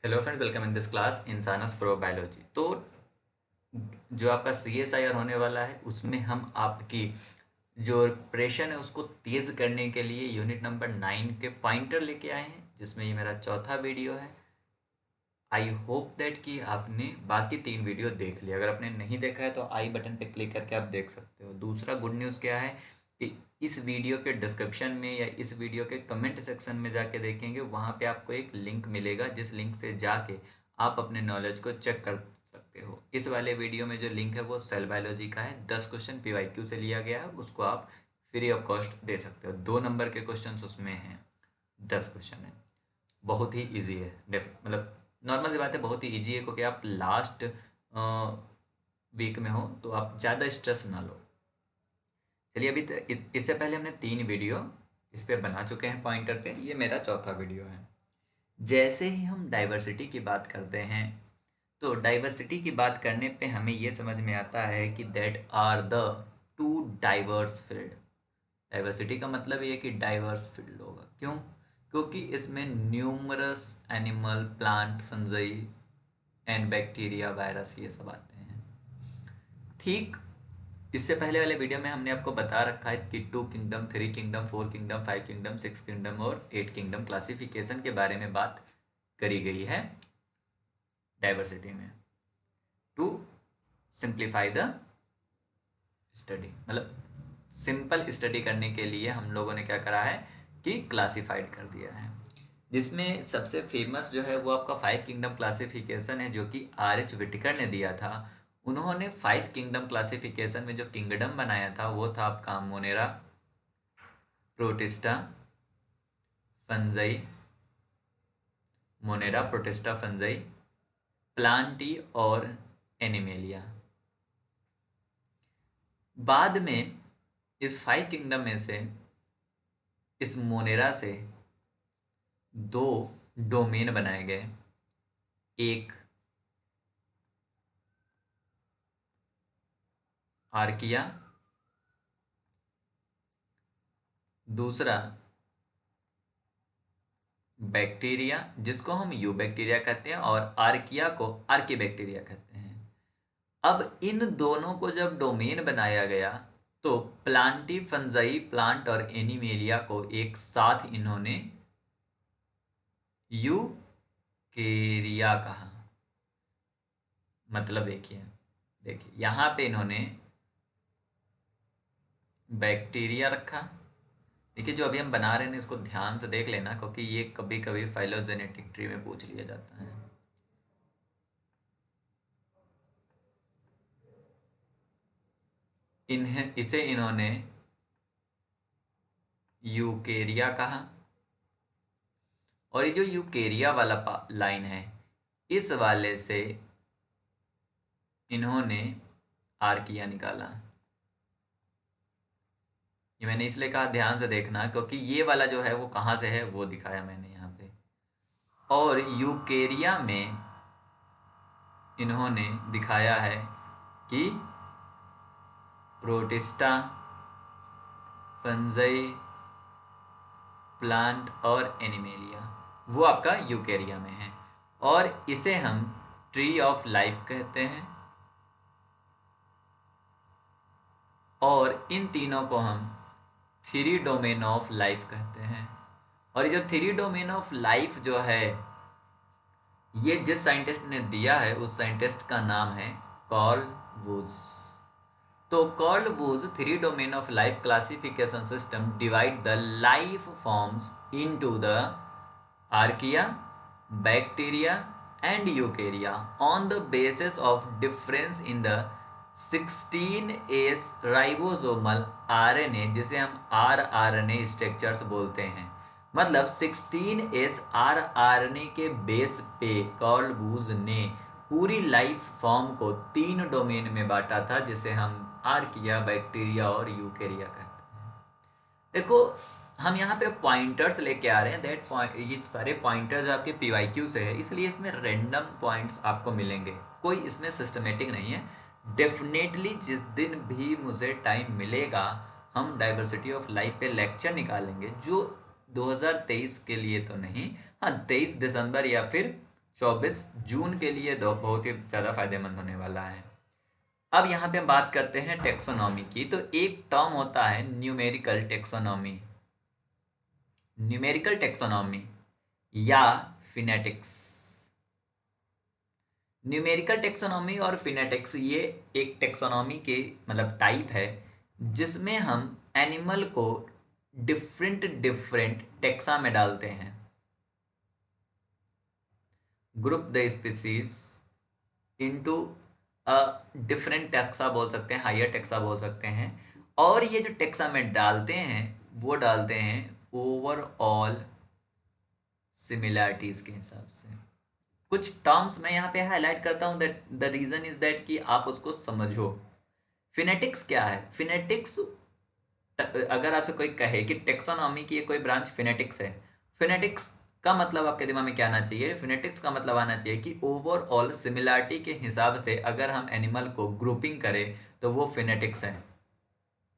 Hello friends, welcome in this class इंसानस pro biology. तो जो आपका CSIR होने वाला है उसमें हम आपकी जो प्रेशन है उसको तेज़ करने के लिए यूनिट नंबर 9 के पॉइंटर लेके आए हैं, जिसमें ये मेरा चौथा वीडियो है। आई होप दैट कि आपने बाकी 3 वीडियो देख लिया। अगर आपने नहीं देखा है तो आई बटन पे क्लिक करके आप देख सकते हो। दूसरा गुड न्यूज़ क्या है कि इस वीडियो के डिस्क्रिप्शन में या इस वीडियो के कमेंट सेक्शन में जाके देखेंगे, वहाँ पे आपको एक लिंक मिलेगा, जिस लिंक से जाके आप अपने नॉलेज को चेक कर सकते हो। इस वाले वीडियो में जो लिंक है वो सेल बायोलॉजी का है। 10 क्वेश्चन PYQ से लिया गया है, उसको आप फ्री ऑफ कॉस्ट दे सकते हो। 2 नंबर के क्वेश्चन उसमें हैं, 10 क्वेश्चन है। बहुत ही ईजी है, मतलब नॉर्मल सी बात है, बहुत ही ईजी है, क्योंकि आप लास्ट वीक में हो तो आप ज़्यादा स्ट्रेस ना लो। चलिए, अभी इससे पहले हमने 3 वीडियो इस पे बना चुके हैं पॉइंटर पे। ये मेरा चौथा वीडियो है। जैसे ही हम डाइवर्सिटी की बात करते हैं तो डाइवर्सिटी की बात करने पे हमें ये समझ में आता है कि that are the two diverse field. Diversity का मतलब ये है कि डाइवर्स फील्ड होगा। क्यों? क्योंकि इसमें numerous animal, plant, fungi and bacteria, virus, ये सब आते हैं। ठीक, इससे पहले वाले वीडियो में हमने आपको बता रखा है कि 2 kingdom, 3 kingdom, 4 kingdom, 5 kingdom, 6 kingdom और 8 किंगडम क्लासिफिकेशन के बारे में बात करी गई है डाइवर्सिटी में, टू सिंप्लीफाई द स्टडी। मतलब सिंपल स्टडी करने के लिए हम लोगों ने क्या करा है कि क्लासिफाइड कर दिया है। जिसमें सबसे फेमस जो है वो आपका 5 किंगडम क्लासिफिकेशन है, जो कि RH विटिकर ने दिया था। उन्होंने 5 किंगडम क्लासिफिकेशन में जो किंगडम बनाया था वो था आपका Monera, protista, fungi, Monera, protista, fungi, Plantae और एनिमेलिया। बाद में इस 5 किंगडम में से, इस मोनेरा से 2 डोमेन बनाए गए। एक आर्किया, दूसरा बैक्टीरिया, जिसको हम यू बैक्टीरिया कहते हैं, और आर्किया को आर्की बैक्टीरिया कहते हैं। अब इन दोनों को जब डोमेन बनाया गया तो प्लांटी फंजाई, प्लांट और एनिमेलिया को एक साथ इन्होंने यूकेरिया कहा। मतलब देखिए देखिए यहाँ पे इन्होंने बैक्टीरिया रखा। देखिए, जो अभी हम बना रहे हैं इसको ध्यान से देख लेना, क्योंकि ये कभी कभी फाइलोजेनेटिक ट्री में पूछ लिया जाता है। इसे इन्होंने यूकेरिया कहा। और ये जो यूकेरिया वाला लाइन है, इस वाले से इन्होंने आर्किया निकाला। ये मैंने इसलिए कहा ध्यान से देखना, क्योंकि ये वाला जो है वो कहाँ से है वो दिखाया मैंने यहाँ पे। और यूकेरिया में इन्होंने दिखाया है कि प्रोटिस्टा, फंजाई, प्लांट और एनिमेलिया, वो आपका यूकेरिया में है। और इसे हम ट्री ऑफ लाइफ कहते हैं। और इन तीनों को हम 3 डोमेन ऑफ लाइफ कहते हैं। और ये जो 3 डोमेन ऑफ लाइफ जो है, ये जिस साइंटिस्ट ने दिया है उस साइंटिस्ट का नाम है कार्ल वूज। तो Carl Woese 3 domain of life classification system divide the life forms into the archaea, bacteria and eukarya on the basis of difference in the 16S ribosomal RNA, जिसे हम rRNA स्ट्रक्चर्स बोलते हैं। मतलब 16S rRNA के base पे Karl whose ने पूरी life form को 3 डोमेन में बांटा था, जिसे हम आर्किया, बैक्टीरिया और यूकेरिया कहते हैं। देखो, हम यहाँ पे पॉइंटर्स लेके आ रहे हैं। ये सारे पॉइंटर्स आपके PYQ से है, इसलिए इसमें रैंडम पॉइंट्स आपको मिलेंगे, कोई इसमें सिस्टमेटिक नहीं है। डेफिनेटली जिस दिन भी मुझे टाइम मिलेगा हम डाइवर्सिटी ऑफ लाइफ पे लेक्चर निकालेंगे, जो 2023 के लिए तो नहीं, हाँ 23 दिसंबर या फिर 24 जून के लिए बहुत ही ज़्यादा फायदेमंद होने वाला है। अब यहाँ पे हम बात करते हैं टेक्सोनॉमी की। तो एक टर्म होता है न्यूमेरिकल टेक्सोनॉमी, न्यूमेरिकल टेक्सोनॉमी या फिनेटिक्स। न्यूमेरिकल टेक्सोनॉमी और फिनेटिक्स ये एक टेक्सोनॉमी के मतलब टाइप है जिसमें हम एनिमल को डिफरेंट डिफरेंट टेक्सा में डालते हैं, group the species into a different taxa बोल सकते हैं, हायर टेक्सा बोल सकते हैं। और ये जो टेक्सा में डालते हैं वो डालते हैं ओवरऑल सिमिलैरिटीज के हिसाब से। कुछ टर्म्स मैं यहाँ पे हाईलाइट करता हूँ, that the reason is that कि आप उसको समझो। फिनेटिक्स क्या है? फिनेटिक्स, अगर आपसे कोई कहे कि टेक्सोनॉमी की कोई ब्रांच फिनेटिक्स है, फिनेटिक्स का मतलब आपके दिमाग में क्या आना चाहिए? फिनेटिक्स का मतलब आना चाहिए कि ओवरऑल सिमिलरिटी के हिसाब से अगर हम एनिमल को ग्रुपिंग करें तो वो फिनेटिक्स है।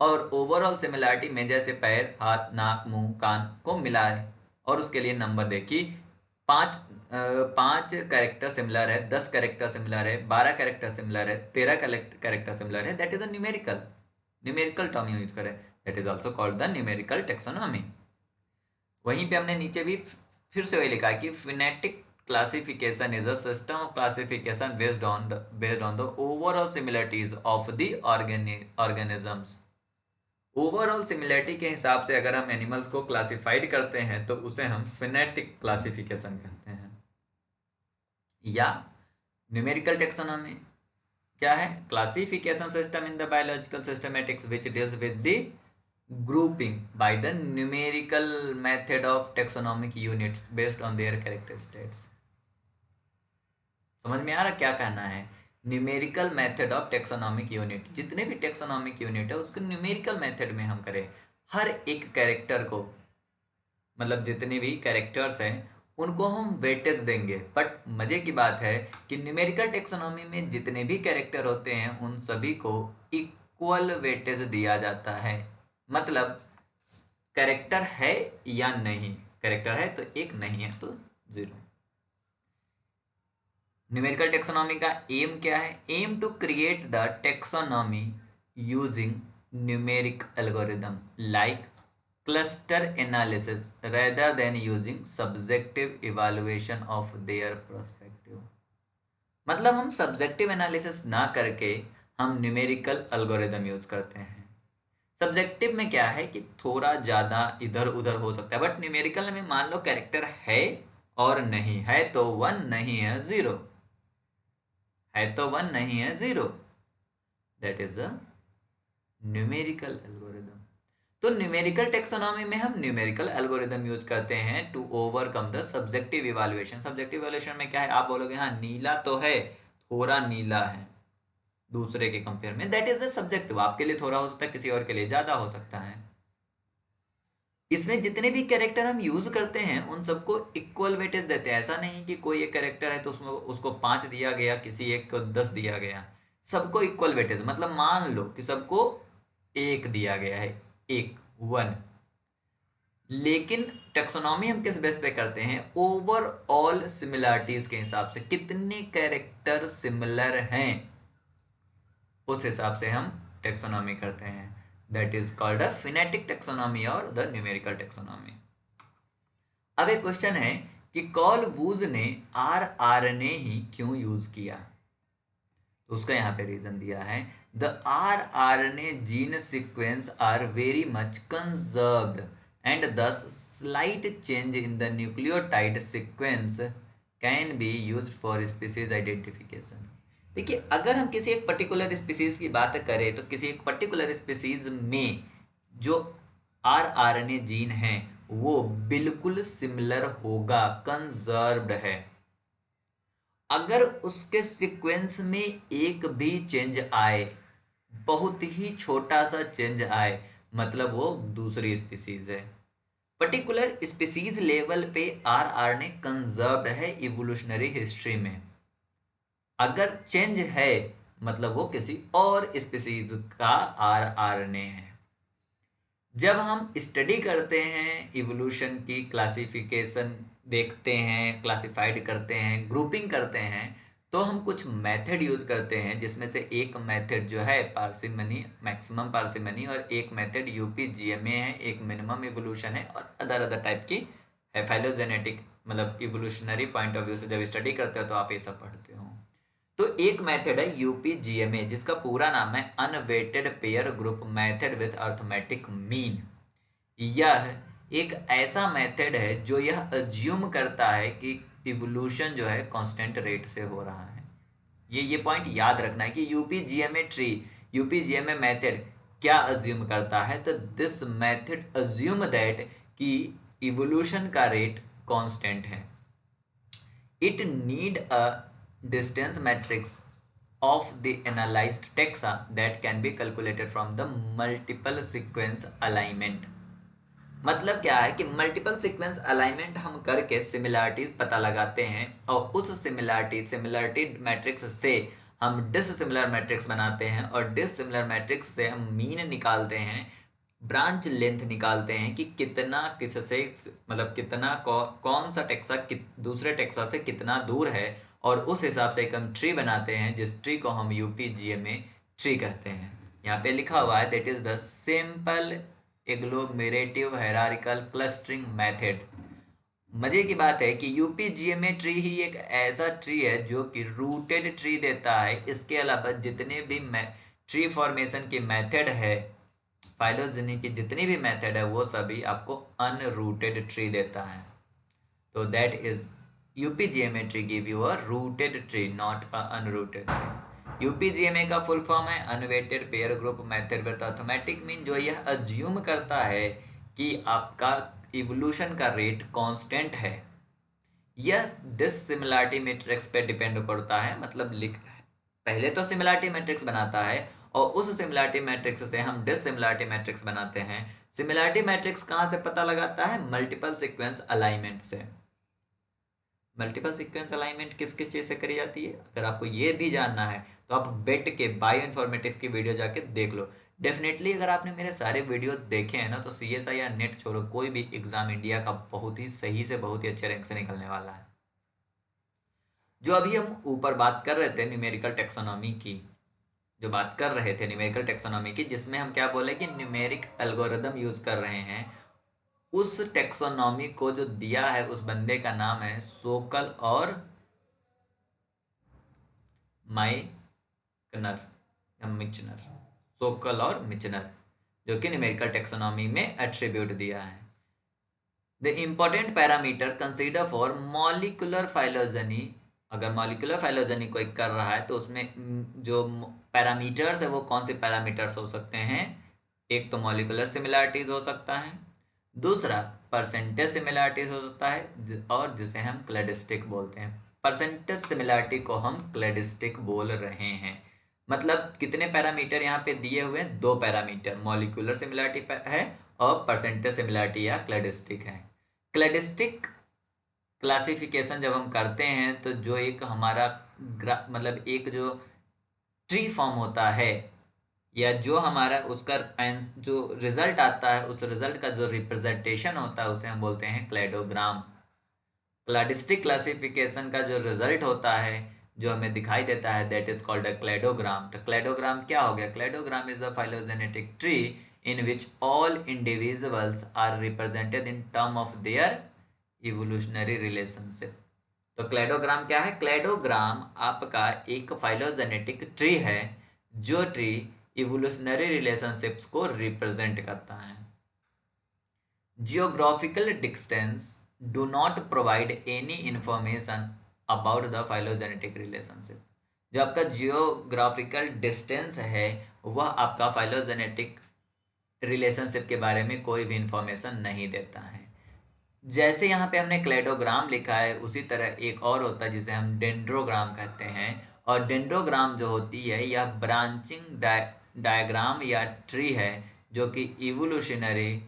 और ओवरऑल सिमिलरिटी में जैसे पैर, हाथ, नाक, मुंह, कान को मिलाए और उसके लिए नंबर दे कि 5 कैरेक्टर सिमिलर है, 10 कैरेक्टर सिमिलर है, 12 कैरेक्टर सिमिलर है, 13 कैरेक्टर सिमिलर है, that is a numerical term use करें, that is also called the numerical taxonomy. वहीं पे हमने नीचे भी फिर से वही लिखा कि phenetic classification is a system of classification based on the overall similarities of the organisms। Overall similarity के हिसाब से अगर हम एनिमल्स को क्लासिफाइड करते हैं तो उसे हम फिनेटिक क्लासिफिकेशन कहते हैं। या न्यूमेरिकल टेक्सोनॉमी क्या है? Classification system in the biological systematics which deals with the grouping by the numerical method of taxonomic units based on their characteristics. समझ में आ रहा क्या कहना है? Numerical method of taxonomic unit, जितने भी टेक्सोनॉमिक यूनिट है उसको न्यूमेरिकल मेथड में हम करें। हर एक कैरेक्टर को, मतलब जितने भी कैरेक्टर्स हैं उनको हम वेटेज देंगे। बट मजे की बात है कि न्यूमेरिकल टेक्सोनॉमी में जितने भी कैरेक्टर होते हैं उन सभी को इक्वल वेटेज दिया जाता है। मतलब कैरेक्टर है या नहीं, कैरेक्टर है तो 1, नहीं है तो 0। न्यूमेरिकल टेक्सोनॉमी का एम क्या है? Aim to create the taxonomy using numeric algorithm like cluster analysis rather than using subjective evaluation of their perspective. मतलब हम सब्जेक्टिव एनालिसिस ना करके हम न्यूमेरिकल एल्गोरिदम यूज करते हैं। सब्जेक्टिव में क्या है कि थोड़ा ज़्यादा इधर उधर हो सकता है, बट न्यूमेरिकल में मान लो कैरेक्टर है और नहीं है तो 1, नहीं है 0, है तो 1, नहीं है 0, that is a numerical algorithm. तो न्यूमेरिकल टेक्सोनॉमी में हम न्यूमेरिकल एल्गोरिदम यूज करते हैं to overcome the subjective evaluation. Subjective evaluation में क्या है? आप बोलोगे हाँ नीला तो है, थोड़ा नीला है दूसरे के कंपेयर में, दैट इज द सब्जेक्टिव। आपके लिए थोड़ा हो सकता है, किसी और के लिए ज्यादा हो सकता है। इसमें जितने भी कैरेक्टर हम यूज करते हैं उन सबको इक्वल वेटेज देते हैं। ऐसा नहीं कि कोई एक कैरेक्टर है तो उसमें उसको 5 दिया गया, किसी एक को 10 दिया गया। सबको इक्वल वेटेज, मतलब मान लो कि सबको 1 दिया गया है, 1 लेकिन टेक्सोनॉमी हम किस बेस पे करते हैं? ओवरऑल सिमिलरिटीज के हिसाब से, कितने कैरेक्टर सिमिलर हैं उस हिसाब से हम टेक्सोनॉमी करते हैं। That is called a phenetic taxonomy और द न्यूमेरिकल टेक्सोनॉमी। अब एक क्वेश्चन है कि कॉल वूज ने आरआरएनए ही क्यों यूज किया? तो उसका यहाँ पे रीजन दिया है, the rRNA gene sequence are very much conserved and thus slight change in the nucleotide sequence can be used for species identification. देखिए, अगर हम किसी एक पर्टिकुलर स्पीसीज की बात करें तो किसी एक पर्टिकुलर स्पीसीज में जो आरआरएनए जीन है वो बिल्कुल सिमिलर होगा, कंजर्व्ड है। अगर उसके सीक्वेंस में एक भी चेंज आए, बहुत ही छोटा सा चेंज आए, मतलब वो दूसरी स्पीसीज है। पर्टिकुलर स्पीसीज लेवल पे आरआरएनए कंजर्व्ड है इवोल्यूशनरी हिस्ट्री में। अगर चेंज है मतलब वो किसी और स्पीसीज का आरआरएनए है। जब हम स्टडी करते हैं इवोल्यूशन की क्लासिफिकेशन देखते हैं, क्लासिफाइड करते हैं, ग्रुपिंग करते हैं, तो हम कुछ मेथड यूज करते हैं, जिसमें से एक मेथड जो है पार्सिमनी, मैक्सिमम पार्सिमनी, और एक मेथड यूपीजीएमए है, एक मिनिमम इवोल्यूशन है, और अदर टाइप की है फाइलोजेनेटिक, मतलब इवोल्यूशनरी पॉइंट ऑफ व्यू से जब स्टडी करते हो तो आप ये सब पढ़ते हो। तो एक मेथड है यूपीजीएमए, जिसका पूरा नाम है unweighted pair group method with arithmetic mean. यह एक ऐसा मेथड है जो यह अज्यूम करता है कि इवोल्यूशन जो है कांस्टेंट रेट से हो रहा है। ये पॉइंट याद रखना है कि यूपीजीएमए मेथड क्या अज्यूम करता है। तो दिस मेथड अज्यूम दैट कि इवोल्यूशन का रेट कांस्टेंट है। It need a distance matrix of the analyzed taxa that can be calculated from the multiple sequence alignment। मतलब क्या है कि मल्टीपल सीक्वेंस अलाइनमेंट हम करके सिमिलरिटीज पता लगाते हैं, और उस सिमिलरिटी मैट्रिक्स से हम डिससिमिलर मैट्रिक्स बनाते हैं, और डिससिमिलर मैट्रिक्स से हम मीन निकालते हैं, ब्रांच लेंथ निकालते हैं कि कितना किससे, मतलब कितना कौन सा टेक्सा दूसरे टेक्सा से कितना दूर है, और उस हिसाब से एक हम ट्री बनाते हैं, जिस ट्री को हम यूपीजीएमए ट्री कहते हैं। यहाँ पे लिखा हुआ है that is the simple agglomerative hierarchical clustering method. मजे की बात है कि यूपीजीएमए ट्री ही एक ऐसा ट्री है जो कि रूटेड ट्री देता है। इसके अलावा जितने भी ट्री फॉर्मेशन की मेथड है, फाइलोजेनी की जितनी भी मेथड है, वो सभी आपको अनरूटेड ट्री देता है। तो that is UPGMA tree give you a rooted tree, not a unrooted tree. UPGMA का फुल फॉर्म है unweighted pair group method with arithmetic mean, जो यह अज्यूम करता है कि आपका इवोल्यूशन का रेट कांस्टेंट है। यह डिससिमिलरिटी मैट्रिक्स पे डिपेंड करता है, मतलब पहले तो सिमिलरिटी मैट्रिक्स बनाता है, और उस सिमिलरिटी मैट्रिक्स से हम डिससिमिलरिटी मैट्रिक्स बनाते हैं। सिमिलरिटी मैट्रिक्स कहाँ से पता लगाता है? मल्टीपल सीक्वेंस अलाइनमेंट से। मल्टीपल सीक्वेंस अलाइनमेंट किस किस चीज़ से करी जाती है, अगर आपको ये भी जानना है तो आप बैठ के बायो इन्फॉर्मेटिक्स की वीडियो जाके देख लो। डेफिनेटली अगर आपने मेरे सारे वीडियो देखे हैं ना, तो सीएसआई या नेट छोड़ो, कोई भी एग्जाम इंडिया का बहुत ही सही से बहुत ही अच्छे रैंक से निकलने वाला है। जो अभी हम ऊपर बात कर रहे थे न्यूमेरिकल टेक्सोनॉमी की, जिसमें हम क्या बोले कि न्यूमेरिक एल्गोरिदम यूज कर रहे हैं, उस टेक्सोनॉमी को जो दिया है उस बंदे का नाम है सोकल और मिचनर। सोकल और मिचनर, जो कि न्यूमेरिकल टेक्सोनॉमी में एट्रीब्यूट दिया है। The important parameter consider for molecular phylogeny. अगर मॉलिकुलर फाइलोजेनी कोई कर रहा है तो उसमें जो पैरामीटर्स है वो कौन से पैरामीटर्स हो सकते हैं? एक तो मॉलिकुलर सिमिलरिटीज हो सकता है, दूसरा परसेंटेज सिमिलरिटीज हो सकता है, और जिसे हम क्लैडिस्टिक बोलते हैं। परसेंटेज सिमिलरिटी को हम क्लैडिस्टिक बोल रहे हैं। मतलब कितने पैरामीटर यहाँ पे दिए हुए हैं? 2 पैरामीटर, मॉलिकुलर सिमिलरिटी है और परसेंटेज सिमिलरिटी या क्लैडिस्टिक है। क्लैडिस्टिक क्लासिफिकेशन जब हम करते हैं तो जो एक हमारा मतलब एक जो ट्री फॉर्म होता है, या जो हमारा उसका जो रिजल्ट आता है, उस रिजल्ट का जो रिप्रेजेंटेशन होता है उसे हम बोलते हैं क्लैडोग्राम। क्लैडिस्टिक क्लासिफिकेशन का जो रिजल्ट होता है, जो हमें दिखाई देता है, that is called a cladogram. तो क्लैडोग्राम क्या हो गया? Cladogram is a phylogenetic tree in which all individuals are represented in term of their evolutionary relationship। तो क्लैडोग्राम क्या है? क्लैडोग्राम आपका एक फाइलोजेनेटिक ट्री है, जो ट्री इवोल्यूशनरी रिलेशनशिप्स को रिप्रेजेंट करता है। Geographical distance do not provide any information about the phylogenetic relationship. जो आपका जियोग्राफिकल डिस्टेंस है वह आपका फाइलोजेनेटिक रिलेशनशिप के बारे में कोई भी इंफॉर्मेशन नहीं देता है। जैसे यहाँ पे हमने क्लैडोग्राम लिखा है, उसी तरह एक और होता है जिसे हम डेंड्रोग्राम कहते हैं। और डेंड्रोग्राम जो होती है यह ब्रांचिंग डायग्राम या ट्री है, जो कि इवोल्यूशनरी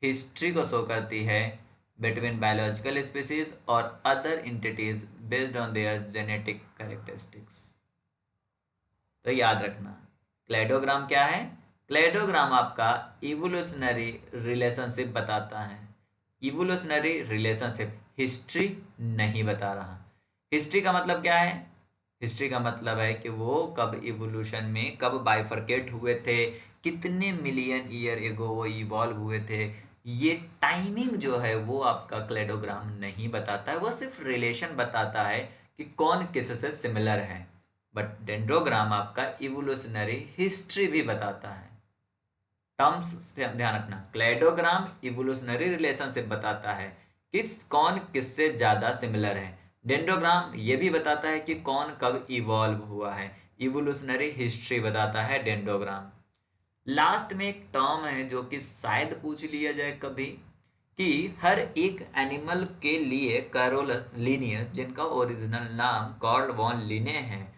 हिस्ट्री को शो करती है बिटवीन बायोलॉजिकल स्पीसीज और other entities based on there genetic characteristics. तो याद रखना, क्लैडोग्राम क्या है? क्लैडोग्राम आपका इवोल्यूशनरी रिलेशनशिप बताता है इवोल्यूशनरी रिलेशनशिप हिस्ट्री नहीं बता रहा। हिस्ट्री का मतलब क्या है? हिस्ट्री का मतलब है कि वो कब इवोल्यूशन में कब बाइफरकेट हुए थे, कितने मिलियन ईयर एगो वो इवॉल्व हुए थे, ये टाइमिंग जो है वो आपका क्लेडोग्राम नहीं बताता है। वो सिर्फ रिलेशन बताता है कि कौन किससे सिमिलर है। बट डेंड्रोग्राम आपका इवोल्यूशनरी हिस्ट्री भी बताता है। टर्म्स ध्यान रखना, क्लेडोग्राम इवोल्यूशनरी रिलेशनशिप बताता है कौन किससे ज्यादा सिमिलर है। डेंड्रोग्राम ये भी बताता है कि कौन कब इवॉल्व हुआ है। इवोल्यूशनरी हिस्ट्री बताता है डेंड्रोग्राम। लास्ट में एक टर्म है जो कि शायद पूछ लिया जाए कभी, कि हर एक एनिमल के लिए कैरोलस लिनियस, जिनका ओरिजिनल नाम कार्ल वॉन लिने है,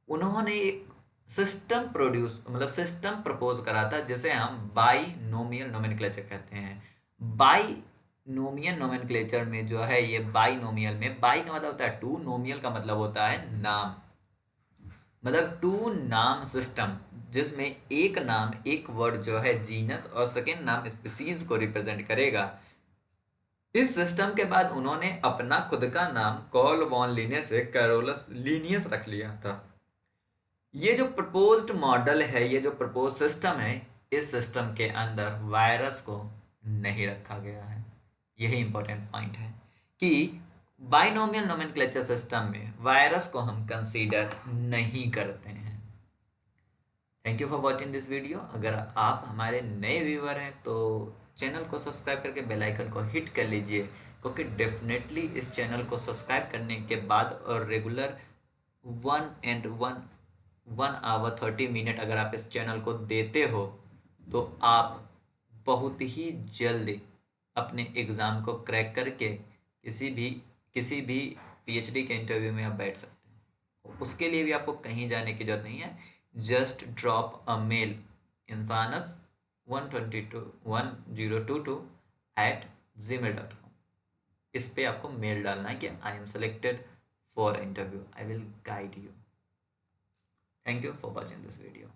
उन्होंने एक सिस्टम प्रोड्यूस मतलब सिस्टम प्रपोज करा था जिसे हम बाइनोमियल नोमेनक्लेचर कहते हैं। बाइनोमियल नोमेनक्लेचर में जो है ये बाइनोमियल में बाई का मतलब होता है टू, नोमियल का मतलब होता है नाम, मतलब टू नाम सिस्टम, जिसमें एक नाम एक वर्ड जो है जीनस और सेकेंड नाम स्पीसीज को रिप्रेजेंट करेगा। इस सिस्टम के बाद उन्होंने अपना खुद का नाम कार्ल वॉन लिने से कैरोलस लीनियस रख लिया था। ये जो प्रपोज्ड मॉडल है, ये जो प्रपोज सिस्टम है, इस सिस्टम के अंदर वायरस को नहीं रखा गया है। यही इंपॉर्टेंट पॉइंट है कि बाइनोमियल नोमेनक्लेचर सिस्टम में वायरस को हम कंसीडर नहीं करते हैं। Thank you for watching this video. अगर आप हमारे नए व्यूअर हैं तो चैनल को सब्सक्राइब करके बेल आइकन को हिट कर लीजिए, क्योंकि डेफिनेटली इस चैनल को सब्सक्राइब करने के बाद और रेगुलर 1 आवर 30 मिनट अगर आप इस चैनल को देते हो तो आप बहुत ही जल्द अपने एग्ज़ाम को क्रैक करके किसी भी पीएचडी के इंटरव्यू में आप बैठ सकते हैं। उसके लिए भी आपको कहीं जाने की जरूरत नहीं है। जस्ट ड्रॉप अ मेल इंसानस 1221022@gmail.com। इस पे आपको मेल डालना है कि I am selected for interview, I will guide you. Thank you for watching this video.